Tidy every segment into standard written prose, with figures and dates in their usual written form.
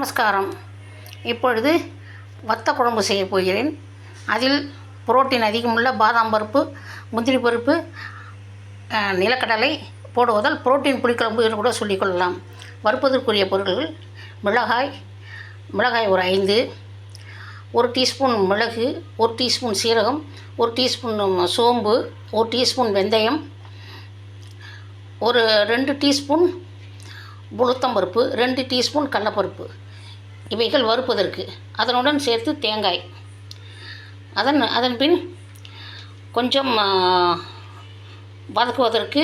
நமஸ்காரம். இப்பொழுது வத்த குழம்பு செய்ய போகிறேன். அதில் புரோட்டீன் அதிகமுள்ள பாதாம் பருப்பு, முந்திரி பருப்பு, நிலக்கடலை போடுவதால் புரோட்டீன் புளிக்குழம்பு என்று கூட சொல்லிக்கொள்ளலாம். வறுப்பதற்குரிய பொருட்கள்: மிளகாய் ஒரு 5, 1 டீஸ்பூன் மிளகு, 1 டீஸ்பூன் சீரகம், 1 டீஸ்பூன் சோம்பு, 1 டீஸ்பூன் வெந்தயம், ஒரு 2 டீஸ்பூன் உளுத்தம்பருப்பு, 2 டீஸ்பூன் கடலைப்பருப்பு. இவைகள் வறுப்பதற்கு. அதனுடன் சேர்த்து தேங்காய். அதன் பின் கொஞ்சம் வதக்குவதற்கு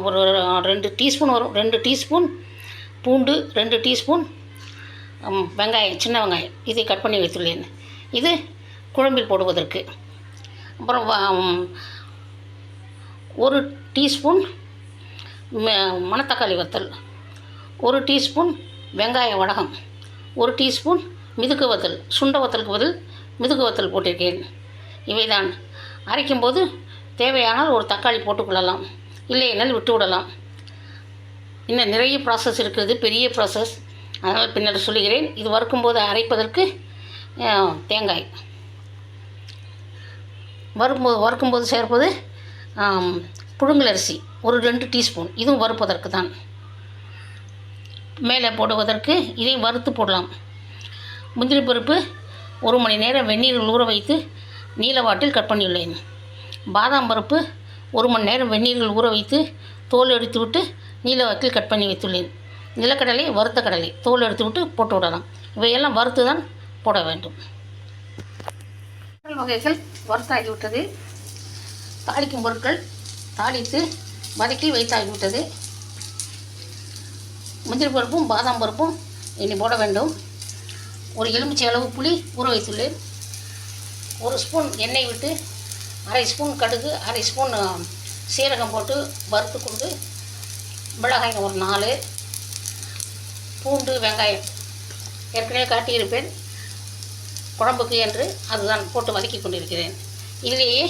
ஒரு 2 டீஸ்பூன் வரும். 2 டீஸ்பூன் பூண்டு, 2 டீஸ்பூன் வெங்காயம், சின்ன வெங்காயம், இதை கட் பண்ணி வைத்துள்ளேன். இது குழம்பில் போடுவதற்கு. அப்புறம் 1 டீஸ்பூன் மணத்தக்காளி வத்தல், 1 டீஸ்பூன் வெங்காய வடகம், 1 டீஸ்பூன் மிதுக்கு வத்தல். சுண்ட வத்தலுக்கு பதில் மிதுக்கு வத்தல் போட்டிருக்கேன். இவைதான். அரைக்கும்போது தேவையானால் ஒரு தக்காளி போட்டுக்கொள்ளலாம், இல்லையென்றால் விட்டு விடலாம். இன்னும் நிறைய ப்ராசஸ் இருக்குது, பெரிய ப்ராசஸ். அதனால் பின்னர் சொல்லுகிறேன். இது வறுக்கும்போது அரைப்பதற்கு தேங்காய், வறுக்கும்போது சேர்ப்பது புழுங்கலரிசி ஒரு 2 டீஸ்பூன், இதுவும் வறுப்பதற்கு தான். மேலே போடுவதற்கு இதையும் வறுத்து போடலாம். முந்திரி பருப்பு 1 மணி நேரம் வெந்நீரில் ஊற வைத்து நீலவாட்டில் கட் பண்ணியுள்ளேன். பாதாம் பருப்பு 1 மணி நேரம் வெந்நீரில் ஊற வைத்து தோல் எடுத்துவிட்டு நீலவாட்டில் கட் பண்ணி வைத்துள்ளேன். நிலக்கடலை வறுத்த கடலை தோல் எடுத்துவிட்டு போட்டு விடலாம். இவையெல்லாம் வறுத்து தான் போட வேண்டும். வகைகள் வறுத்தாகிவிட்டது. தாளிக்கும் பொருட்கள் தாளித்து வதக்கி வைத்தாகிவிட்டது. முந்திரி பருப்பும் பாதாம் பருப்பும் இனி போட வேண்டும். ஒரு எலுமிச்சை அளவு புளி ஊற வைத்துள்ளேன். 1 ஸ்பூன் எண்ணெய் விட்டு 1/2 ஸ்பூன் கடுகு, 1/2 ஸ்பூன் சீரகம் போட்டு வறுத்து கொண்டு, மிளகாய் ஒரு 4, பூண்டு, வெங்காயம் ஏற்கனவே காட்டியிருப்பேன் குழம்புக்கு என்று, அதுதான் போட்டு வதக்கி கொண்டிருக்கிறேன். இதிலேயே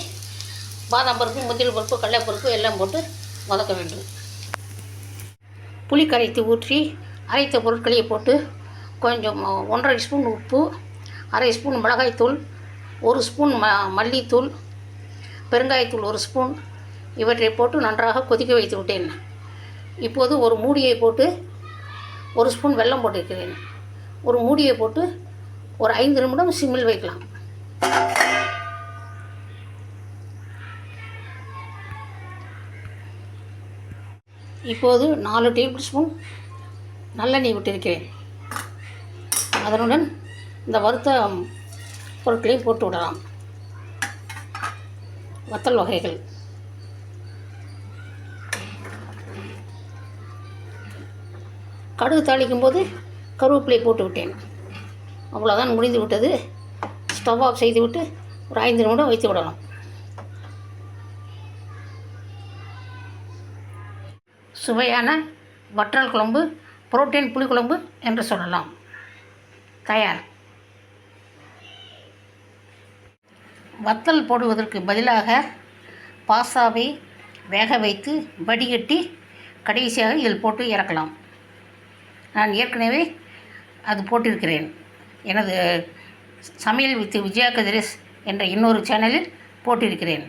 பாதாம் பருப்பு, முந்திரி பருப்பு, கடலைப்பருப்பு எல்லாம் போட்டு வதக்க வேண்டும். புளி கரைத்து ஊற்றி அரைத்த பொருட்களையே போட்டு கொஞ்சம் 1/2 ஸ்பூன் உப்பு, 1/2 ஸ்பூன் மிளகாய்த்தூள், 1 ஸ்பூன் மல்லித்தூள், பெருங்காயத்தூள் 1 ஸ்பூன், இவற்றை போட்டு நன்றாக கொதிக்க வைத்து விட்டேன். இப்போது ஒரு மூடியை போட்டு 1 ஸ்பூன் வெல்லம் போட்டிருக்கிறேன். ஒரு மூடியை போட்டு ஒரு 5 நிமிடம் சிம்மில் வைக்கலாம். இப்போது 4 டேபிள் ஸ்பூன் நல்லெண்ணெய் விட்டிருக்கிறேன். அதனுடன் இந்த வறுத்த பொருட்களையும் போட்டு விடலாம். வத்தல் வகைகள் கடுகு தாளிக்கும் போது கருவேப்பிலை போட்டு விட்டேன். அவ்வளோதான், முடிந்து விட்டது. ஸ்டவ் ஆஃப் செய்துவிட்டு ஒரு 5 நிமிடம் வைத்து விடலாம். சுவையான வற்றல் குழம்பு, புரோட்டீன் புளிக்குழம்பு என்று சொல்லலாம். தயார். வத்தல் போடுவதற்கு பதிலாக பாஸ்தாவை வேக வைத்து வடிகட்டி கடைசியாக இதில் போட்டு இறக்கலாம். நான் ஏற்கனவே அது போட்டிருக்கிறேன். எனது சமையல் வித் விஜயா கதிரேஷ் என்ற இன்னொரு சேனலில் போட்டிருக்கிறேன்.